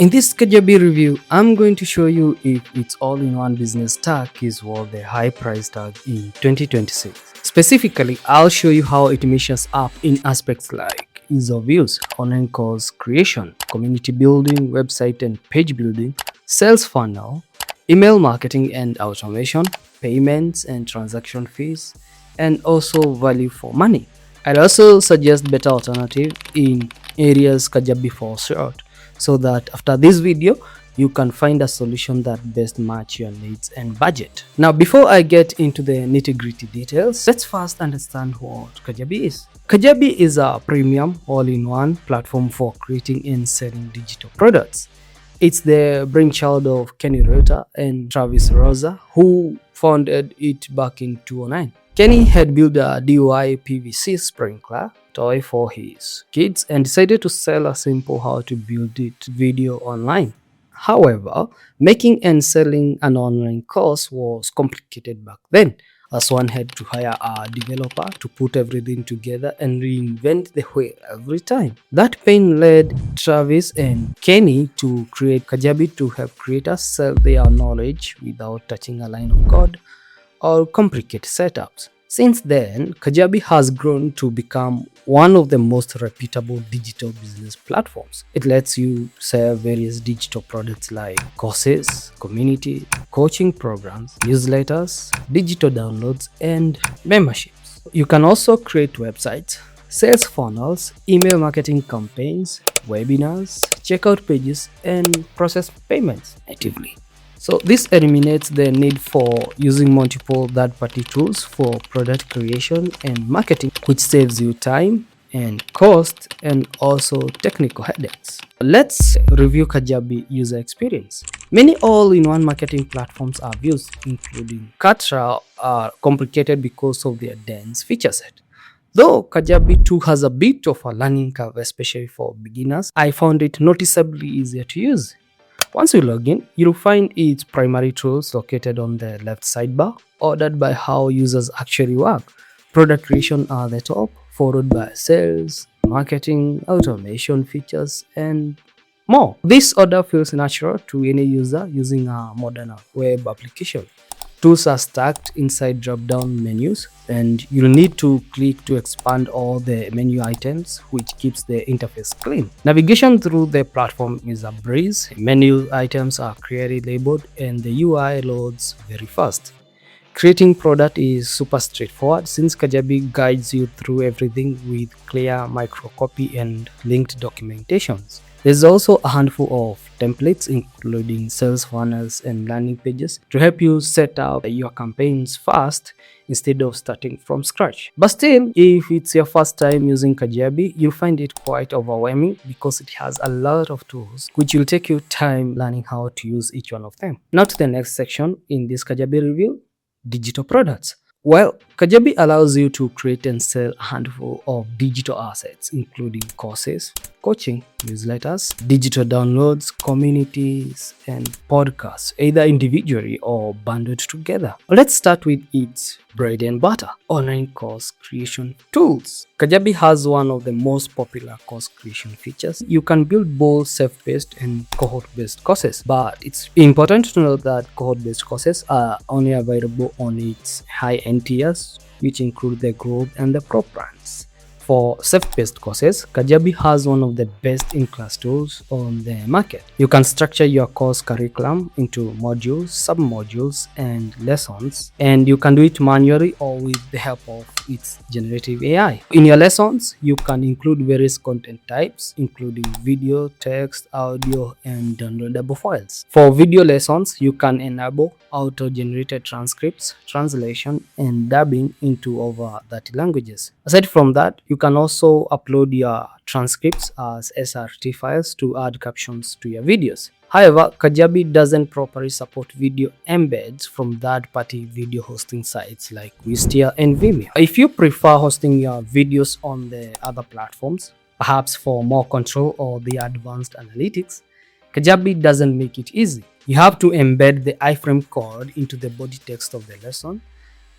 In this Kajabi review, I'm going to show you if its all-in-one business tag is worth the high price tag in 2026. Specifically, I'll show you how it measures up in aspects like ease of use, online course creation, community building, website and page building, sales funnel, email marketing and automation, payments and transaction fees, and also value for money. I'd also suggest better alternative in areas Kajabi falls short, so that after this video you can find a solution that best match your needs and budget. Now, before I get into the nitty-gritty details, let's first understand what Kajabi is. Kajabi is a premium all-in-one platform for creating and selling digital products. It's the brainchild of Kenny Reuter and Travis Rosa, who founded it back in 2009. Kenny had built a DIY PVC sprinkler toy for his kids and decided to sell a simple how to build it video online. However, making and selling an online course was complicated back then, as one had to hire a developer to put everything together and reinvent the wheel every time. That pain led Travis and Kenny to create Kajabi to help creators sell their knowledge without touching a line of code or complicated setups. Since then, Kajabi has grown to become one of the most reputable digital business platforms. It lets you sell various digital products like courses, community, coaching programs, newsletters, digital downloads, and memberships. You can also create websites, sales funnels, email marketing campaigns, webinars, checkout pages, and process payments natively. So this eliminates the need for using multiple third-party tools for product creation and marketing, which saves you time and cost and also technical headaches. Let's review Kajabi user experience. Many all-in-one marketing platforms I've used, including Katra, are complicated because of their dense feature set. Though Kajabi too has a bit of a learning curve, especially for beginners, I found it noticeably easier to use. Once you log in, you'll find its primary tools located on the left sidebar, ordered by how users actually work. Product creation are the top, followed by sales, marketing, automation features, and more. This order feels natural to any user using a modern web application. Tools are stacked inside drop-down menus, and you'll need to click to expand all the menu items, which keeps the interface clean. Navigation through the platform is a breeze. Menu items are clearly labeled, and the UI loads very fast. Creating product is super straightforward since Kajabi guides you through everything with clear microcopy and linked documentations. There's also a handful of templates, including sales funnels and landing pages, to help you set up your campaigns fast instead of starting from scratch. But still, if it's your first time using Kajabi, you'll find it quite overwhelming because it has a lot of tools, which will take you time learning how to use each one of them. Now to the next section in this Kajabi review: digital products. Well, Kajabi allows you to create and sell a handful of digital assets, including courses, coaching, newsletters, digital downloads, communities, and podcasts, either individually or bundled together. Let's start with its bread and butter: online course creation tools. Kajabi has one of the most popular course creation features. You can build both self-paced and cohort-based courses, but it's important to note that cohort-based courses are only available on its high-end tiers, which include the Gold and the Pro plans. For self-paced courses, Kajabi has one of the best in-class tools on the market. You can structure your course curriculum into modules, sub-modules, and lessons, and you can do it manually or with the help of its generative AI. In your lessons, you can include various content types, including video, text, audio, and downloadable files. For video lessons, you can enable auto-generated transcripts, translation, and dubbing into over 30 languages. Aside from that, you can also upload your transcripts as SRT files to add captions to your videos. However, Kajabi doesn't properly support video embeds from third-party video hosting sites like Wistia and Vimeo. If you prefer hosting your videos on the other platforms, perhaps for more control or the advanced analytics, Kajabi doesn't make it easy. You have to embed the iframe code into the body text of the lesson,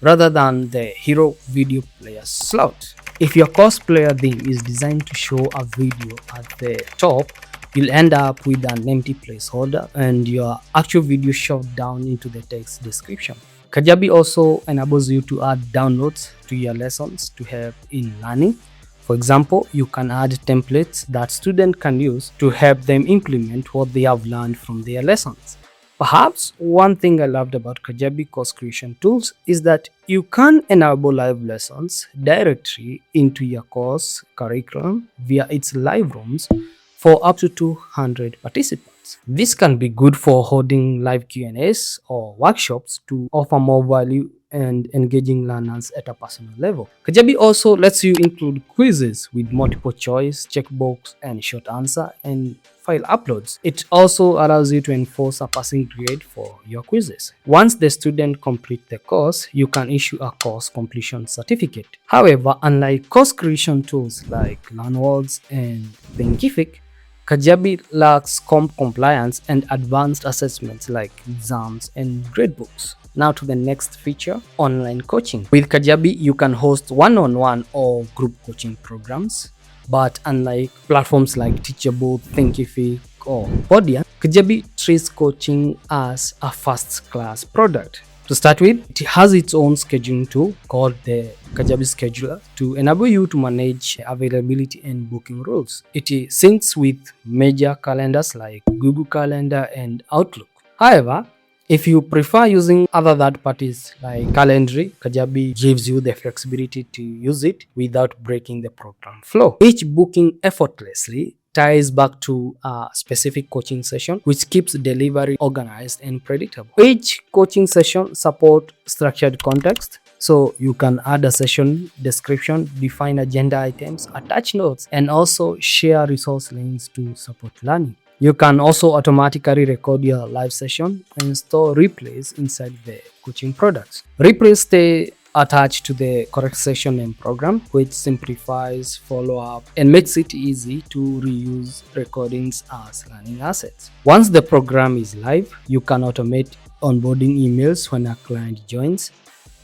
rather than the hero video player slot. If your course player theme is designed to show a video at the top you'll end up with an empty placeholder and your actual video shoved down into the text description. Kajabi also enables you to add downloads to your lessons to help in learning. For example, you can add templates that students can use to help them implement what they have learned from their lessons. Perhaps one thing I loved about Kajabi course creation tools is that you can enable live lessons directly into your course curriculum via its live rooms for up to 200 participants. This can be good for holding live Q&As or workshops to offer more value and engaging learners at a personal level. Kajabi also lets you include quizzes with multiple choice, checkbox, and short answer and file uploads. It also allows you to enforce a passing grade for your quizzes. Once the student complete the course, you can issue a course completion certificate. However, unlike course creation tools like LearnWorlds and Thinkific, Kajabi lacks compliance and advanced assessments like exams and gradebooks. Now to the next feature, online coaching. With Kajabi, you can host one-on-one or group coaching programs. But unlike platforms like Teachable, Thinkific, or Podia, Kajabi treats coaching as a first-class product. To start with, it has its own scheduling tool called the Kajabi Scheduler to enable you to manage availability and booking rules. It syncs with major calendars like Google Calendar and Outlook. However, if you prefer using other third parties like Calendly, Kajabi gives you the flexibility to use it without breaking the program flow. Each booking effortlessly ties back to a specific coaching session, which keeps delivery organized and predictable. Each coaching session supports structured context, so you can add a session description, define agenda items, attach notes, and also share resource links to support learning. You can also automatically record your live session and store replays inside the coaching products. Replays stay attached to the correct session and program, which simplifies follow-up and makes it easy to reuse recordings as learning assets. Once the program is live, you can automate onboarding emails when a client joins,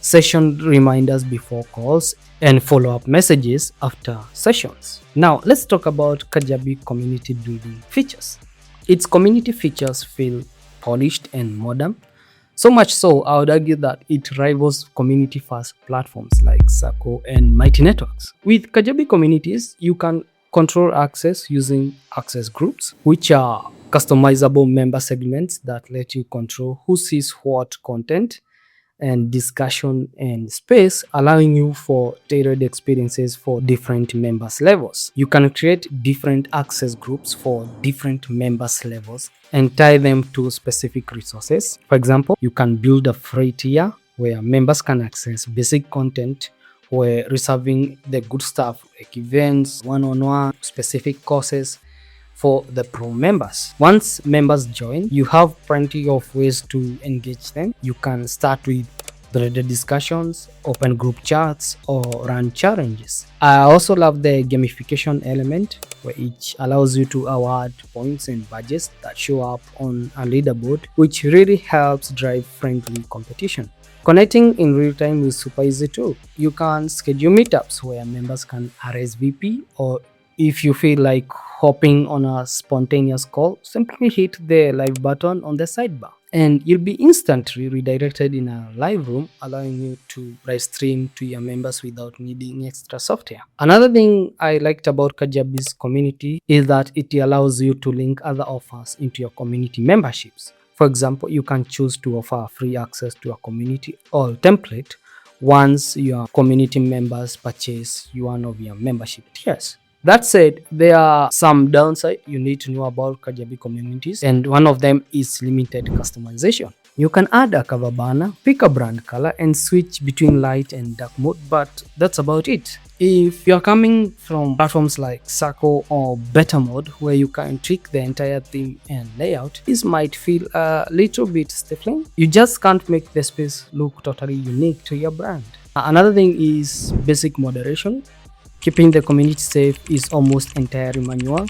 session reminders before calls, and follow-up messages after sessions. Now, let's talk about Kajabi community building features. Its community features feel polished and modern. So much so, I would argue that it rivals community-first platforms like Circle and Mighty Networks. With Kajabi communities, you can control access using access groups, which are customizable member segments that let you control who sees what content and discussion and space, allowing you for tailored experiences for different members levels. You can create different access groups for different members levels and tie them to specific resources. For example, you can build a free tier where members can access basic content, where reserving the good stuff like events, one-on-one, specific courses for the pro members. Once members join, you have plenty of ways to engage them. You can start with threaded discussions, open group chats, or run challenges. I also love the gamification element, where each allows you to award points and badges that show up on a leaderboard, which really helps drive friendly competition. Connecting in real time is super easy too. You can schedule meetups where members can RSVP, or if you feel like hopping on a spontaneous call, simply hit the live button on the sidebar and you'll be instantly redirected in a live room, allowing you to live stream to your members without needing extra software. Another thing I liked about Kajabi's community is that it allows you to link other offers into your community memberships. For example, you can choose to offer free access to a community or template once your community members purchase one of your membership tiers. That said, there are some downsides you need to know about Kajabi communities, and one of them is limited customization. You can add a cover banner, pick a brand color, and switch between light and dark mode, but that's about it. If you're coming from platforms like Circle or Beta Mode, where you can tweak the entire theme and layout, this might feel a little bit stifling. You just can't make the space look totally unique to your brand. Another thing is basic moderation. Keeping the community safe is almost entirely manual.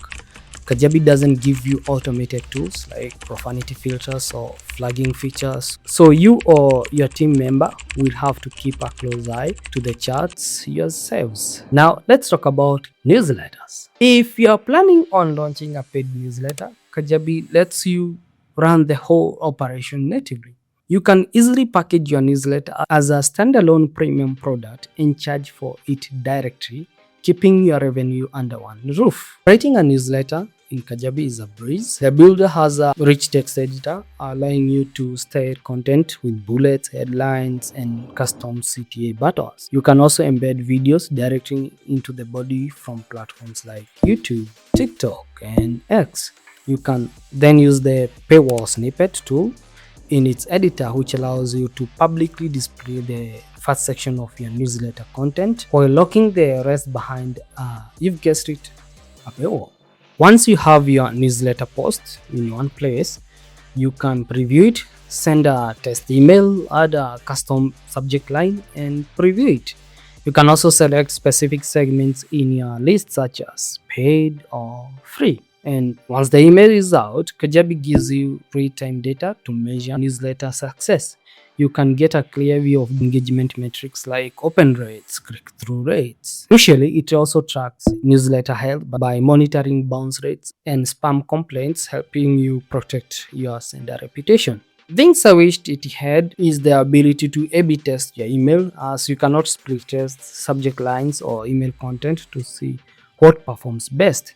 Kajabi doesn't give you automated tools like profanity filters or flagging features, so you or your team member will have to keep a close eye to the charts yourselves. Now let's talk about newsletters. If you're planning on launching a paid newsletter, Kajabi lets you run the whole operation natively. You can easily package your newsletter as a standalone premium product and charge for it directly, keeping your revenue under one roof. Writing a newsletter in Kajabi is a breeze. The builder has a rich text editor, allowing you to style content with bullets, headlines, and custom CTA buttons. You can also embed videos directly into the body from platforms like YouTube, TikTok, and X. You can then use the paywall snippet tool in its editor, which allows you to publicly display the first section of your newsletter content while locking the rest behind, you've guessed it, a paywall. Once you have your newsletter post in one place, you can preview it, send a test email, add a custom subject line, and preview it. You can also select specific segments in your list, such as paid or free. And once the email is out, Kajabi gives you real-time data to measure newsletter success. You can get a clear view of engagement metrics like open rates, click-through rates. Crucially, it also tracks newsletter health by monitoring bounce rates and spam complaints, helping you protect your sender reputation. Things I wished it had is the ability to A/B test your email, as you cannot split test subject lines or email content to see what performs best.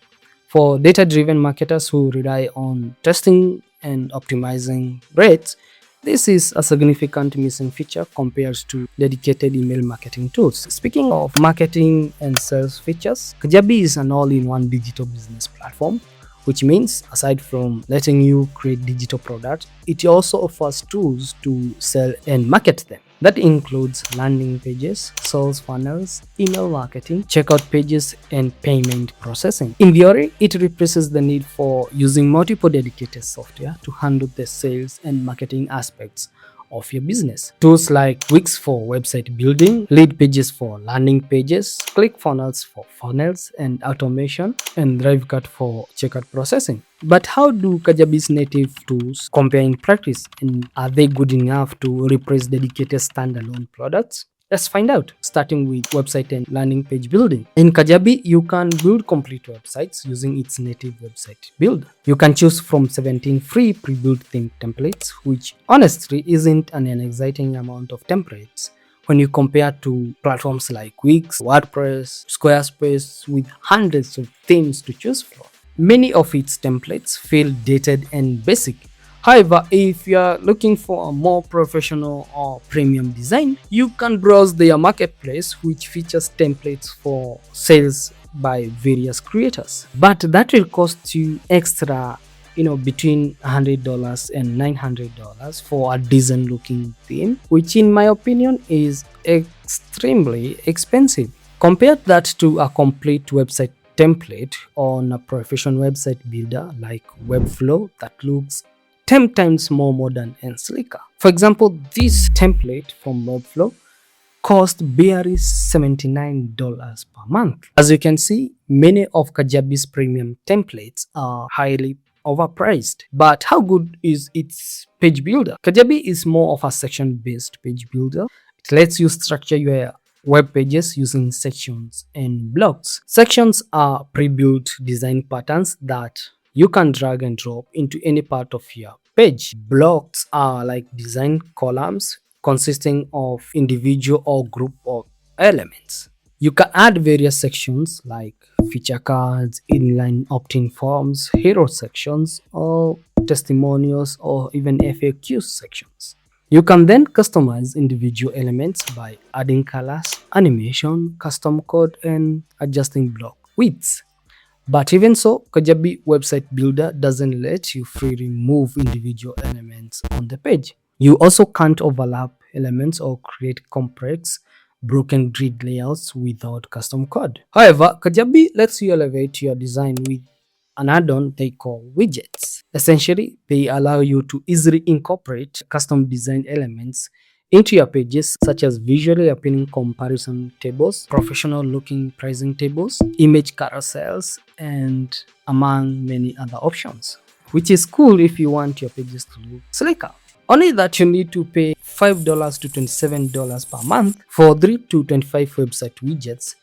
For data-driven marketers who rely on testing and optimizing rates, this is a significant missing feature compared to dedicated email marketing tools. Speaking of marketing and sales features, Kajabi is an all-in-one digital business platform, which means aside from letting you create digital products, it also offers tools to sell and market them. That includes landing pages, sales funnels, email marketing, checkout pages, and payment processing. In theory, it replaces the need for using multiple dedicated software to handle the sales and marketing aspects of your business. Tools like Wix for website building, lead pages for landing pages, ClickFunnels for funnels and automation, and DriveCut for checkout processing. But how do Kajabi's native tools compare in practice, and are they good enough to replace dedicated standalone products? Let's find out, starting with website and landing page building. In Kajabi, you can build complete websites using its native website builder. You can choose from 17 free pre-built theme templates, which honestly isn't an exciting amount of templates when you compare to platforms like Wix, WordPress, Squarespace, with hundreds of themes to choose from. Many of its templates feel dated and basic. However, if you are looking for a more professional or premium design, you can browse their marketplace, which features templates for sales by various creators. But that will cost you extra, between $100 and $900 for a decent looking theme, which in my opinion is extremely expensive. Compare that to a complete website template on a professional website builder like Webflow that looks 10 times more modern and sleeker. For example, this template from Webflow cost barely $79 per month. As you can see, many of Kajabi's premium templates are highly overpriced. But how good is its page builder? Kajabi is more of a section-based page builder. It lets you structure your web pages using sections and blocks. Sections are pre-built design patterns that you can drag and drop into any part of your page. Blocks are like design columns consisting of individual or group of elements. You can add various sections like feature cards, inline opt-in forms, hero sections, or testimonials, or even FAQ sections. You can then customize individual elements by adding colors, animation, custom code, and adjusting block widths. But even so, Kajabi Website Builder doesn't let you freely move individual elements on the page. You also can't overlap elements or create complex, broken grid layouts without custom code. However, Kajabi lets you elevate your design with an add-on they call widgets. Essentially, they allow you to easily incorporate custom design elements into your pages, such as visually appealing comparison tables, professional looking pricing tables, image carousels, and among many other options, which is cool if you want your pages to look slicker. Only that you need to pay $5 to $27 per month for 3 to 25 website widgets,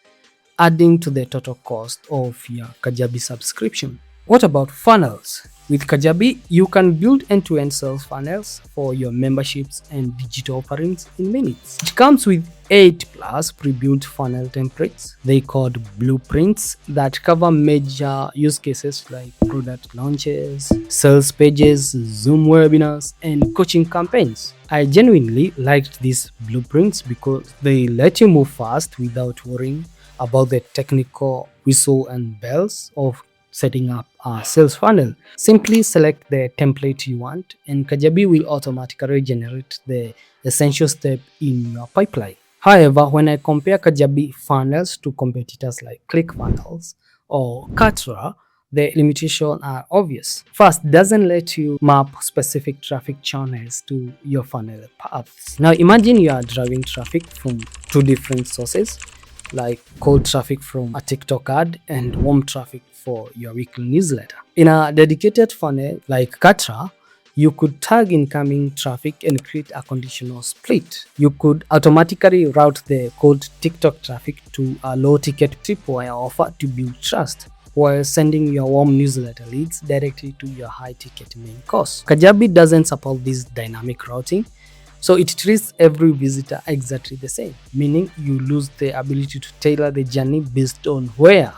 adding to the total cost of your Kajabi subscription. What about funnels? With Kajabi, you can build end-to-end sales funnels for your memberships and digital offerings in minutes. It comes with 8 plus pre-built funnel templates. They called blueprints that cover major use cases like product launches, sales pages, Zoom webinars, and coaching campaigns. I genuinely liked these blueprints because they let you move fast without worrying about the technical whistle and bells of setting up a sales funnel. Simply select the template you want, and Kajabi will automatically generate the essential step in your pipeline. However, when I compare Kajabi funnels to competitors like ClickFunnels or Katra, the limitations are obvious. First, doesn't let you map specific traffic channels to your funnel paths. Now imagine you are driving traffic from two different sources, like cold traffic from a TikTok ad and warm traffic for your weekly newsletter. In a dedicated funnel like Katra, you could tag incoming traffic and create a conditional split. You could automatically route the cold TikTok traffic to a low-ticket tripwire offer to build trust, while sending your warm newsletter leads directly to your high-ticket main course. Kajabi doesn't support this dynamic routing, so it treats every visitor exactly the same, meaning you lose the ability to tailor the journey based on where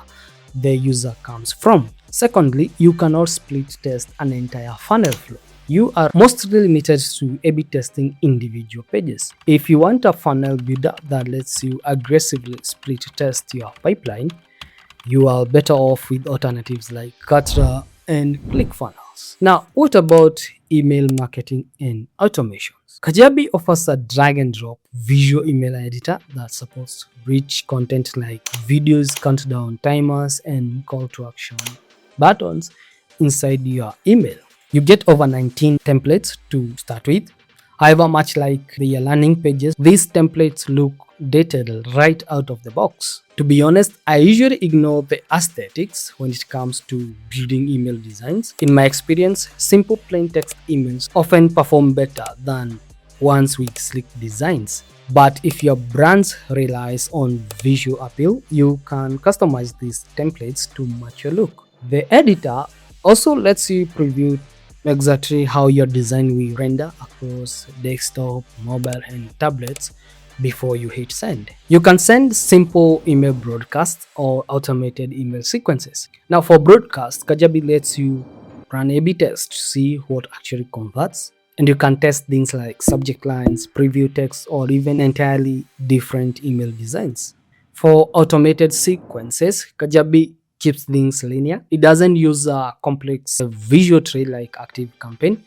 the user comes from. Secondly, you cannot split test an entire funnel flow. You are mostly limited to A/B testing individual pages. If you want a funnel builder that lets you aggressively split test your pipeline, you are better off with alternatives like Katra and ClickFunnels. Now, what about email marketing and automations? Kajabi offers a drag and drop visual email editor that supports rich content like videos, countdown timers, and call to action buttons inside your email. You get over 19 templates to start with. However, much like the landing pages, these templates look dated right out of the box. To be honest, I usually ignore the aesthetics when it comes to building email designs. In my experience, simple plain text emails often perform better than ones with sleek designs. But if your brand relies on visual appeal, you can customize these templates to match your look. The editor also lets you preview exactly how your design will render across desktop, mobile, and tablets before you hit send. You can send simple email broadcasts or automated email sequences. Now for broadcast, Kajabi lets you run A/B tests to see what actually converts, and you can test things like subject lines, preview text, or even entirely different email designs. For automated sequences, Kajabi keeps things linear. It doesn't use a complex visual tree like ActiveCampaign,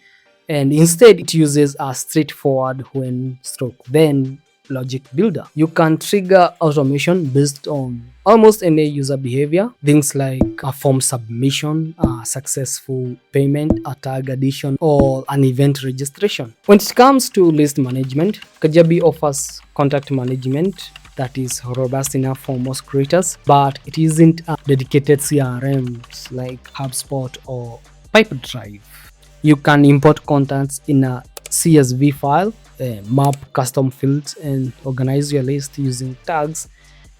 and instead it uses a straightforward when stroke then logic builder. You can trigger automation based on almost any user behavior, things like a form submission, a successful payment, a tag addition, or an event registration. When it comes to list management, Kajabi offers contact management that is robust enough for most creators, but it isn't a dedicated CRMs like HubSpot or Pipedrive. You can import contacts in a CSV file, map custom fields, and organize your list using tags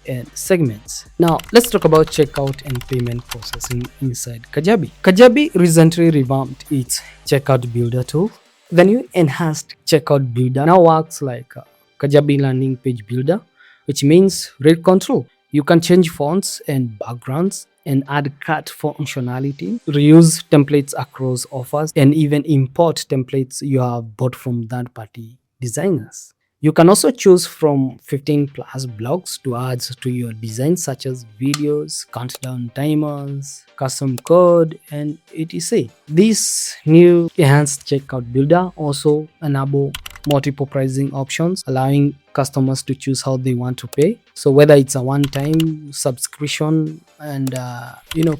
and segments. Now let's talk about checkout and payment processing inside Kajabi. Kajabi recently revamped its checkout builder tool. The new enhanced checkout builder now works like a Kajabi landing page builder, which means read control. You can change fonts and backgrounds and add cart functionality, reuse templates across offers, and even import templates you have bought from third-party designers. You can also choose from 15 plus blocks to add to your design, such as videos, countdown timers, custom code, and etc. This new enhanced checkout builder also enables multiple pricing options, allowing customers to choose how they want to pay. So whether it's a one-time subscription and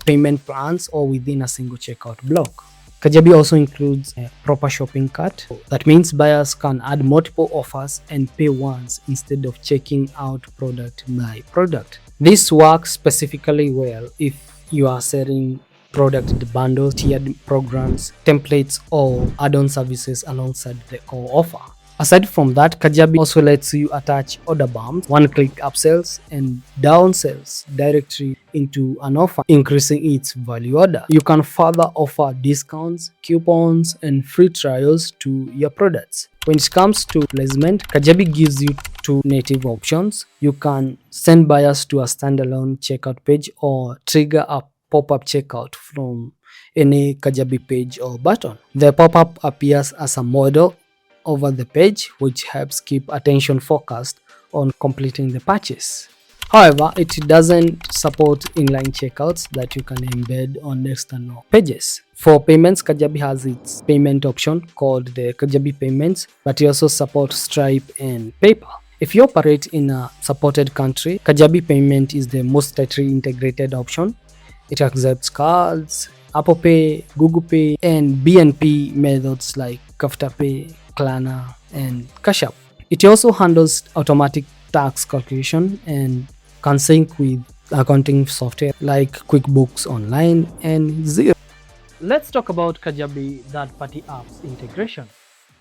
payment plans, or within a single checkout block. Kajabi also includes a proper shopping cart. That means buyers can add multiple offers and pay once instead of checking out product by product. This works specifically well if you are selling product bundles, tiered programs, templates, or add-on services alongside the core offer. Aside from that, Kajabi also lets you attach order bumps, one-click upsells, and downsells directly into an offer, increasing its value order. You can further offer discounts, coupons, and free trials to your products. When it comes to placement, Kajabi gives you two native options. You can send buyers to a standalone checkout page or trigger a pop-up checkout from any Kajabi page or button. The pop-up appears as a model over the page, which helps keep attention focused on completing the purchase. However, it doesn't support inline checkouts that you can embed on external pages. For payments, Kajabi has its payment option called the Kajabi Payments, but it also supports Stripe and PayPal. If you operate in a supported country, Kajabi Payment is the most tightly integrated option. It accepts cards, Apple Pay, Google Pay, and BNP methods like Pay, Klarna, and Cash App. It also handles automatic tax calculation and can sync with accounting software like QuickBooks Online and Xero. Let's talk about Kajabi third-party apps integration.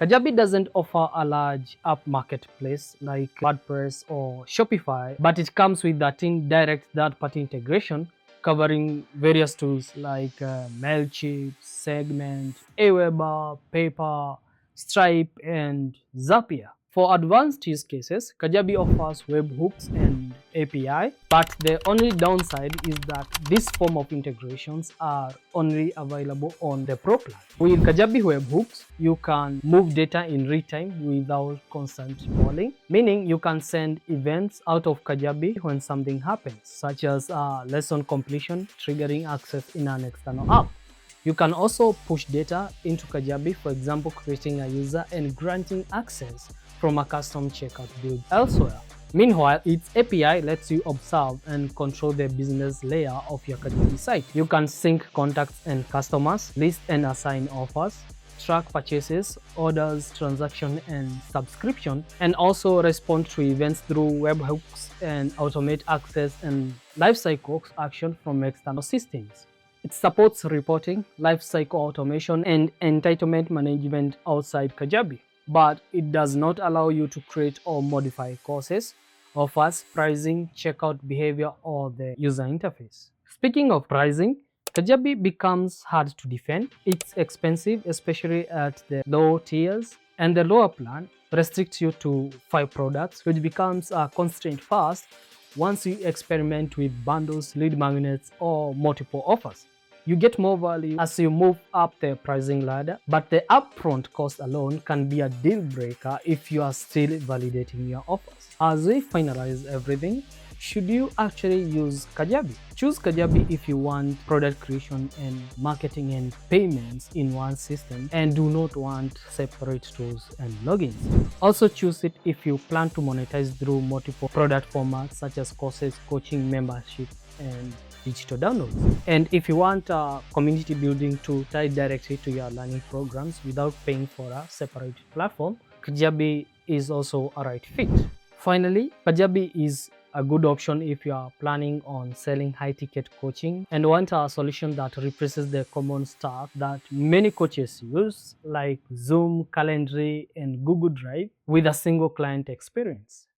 Kajabi doesn't offer a large app marketplace like WordPress or Shopify, but it comes with 13 direct third-party integration covering various tools like Mailchimp, Segment, Aweber, Paper, Stripe, and Zapier. For advanced use cases, Kajabi offers webhooks and API, but the only downside is that this form of integrations are only available on the Pro plan. With Kajabi webhooks, you can move data in real time without constant polling, meaning you can send events out of Kajabi when something happens, such as lesson completion triggering access in an external app. You can also push data into Kajabi, for example, creating a user and granting access from a custom checkout build elsewhere. Meanwhile, its API lets you observe and control the business layer of your Kajabi site. You can sync contacts and customers, list and assign offers, track purchases, orders, transaction, and subscription, and also respond to events through webhooks and automate access and lifecycle action from external systems. It supports reporting, lifecycle automation, and entitlement management outside Kajabi, but it does not allow you to create or modify courses, offers, pricing, checkout behavior, or the user interface. Speaking of pricing, Kajabi becomes hard to defend. It's expensive, especially at the low tiers, and the lower plan restricts you to 5 products, which becomes a constraint fast once you experiment with bundles, lead magnets, or multiple offers. You get more value as you move up the pricing ladder, but the upfront cost alone can be a deal breaker if you are still validating your offers. As we finalize everything, should you actually use Kajabi? Choose Kajabi if you want product creation and marketing and payments in one system and do not want separate tools and logins. Also choose it if you plan to monetize through multiple product formats such as courses, coaching, membership, and digital downloads. And if you want community building to tie directly to your learning programs without paying for a separate platform, Kajabi is also a right fit. Finally, Kajabi is a good option if you are planning on selling high-ticket coaching and want a solution that replaces the common stuff that many coaches use, like Zoom, Calendly, and Google Drive, with a single client experience.